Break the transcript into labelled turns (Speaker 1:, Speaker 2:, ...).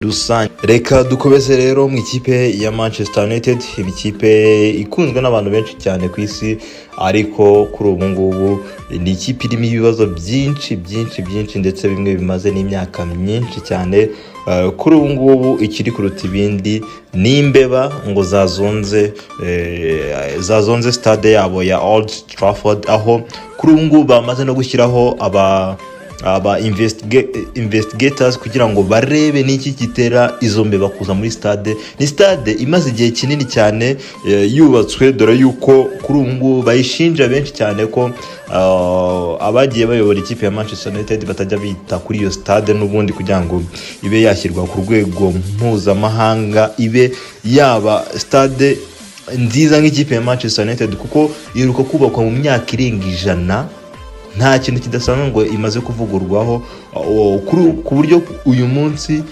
Speaker 1: rusange. Reka dukomeze rero mu ikipe ya Manchester United, ikipe ikunzwe n'abantu benshi cyane ku isi, ariko kuri ubu ngubu ni ikipe irimo ibibazo byinshi ndetse bimwe bimaze n'imyaka myinshi cyane. Kuri ubu ngubu ikiri kuruta ibindi ni imbeba ngo zazonze stade yabo ya Old Trafford, aho kuri ubu ngubu bamaze no gushyiraho aba investigators kugira ngo barebe n'iki gitera izo mbeba kuza muri stade. Ni stade imaze igihe kinini cyane yubatswe, dore yuko kuri ubu ngubu bayishinja benshi cyane ko abagiye bayobora ikipe ya Manchester United batajya bita kuri iyo stade n'ubundi kugira ngo ibe yashyirwa ku rwego mpuzamahanga, ibe yaba stade nziza nk'ikipe ya Manchester United, kuko iheruka kubakwa mu myaka irenga 100. Nta kintu kidasanzwe ngo imaze kuvugurwaho ku buryo uyu munsi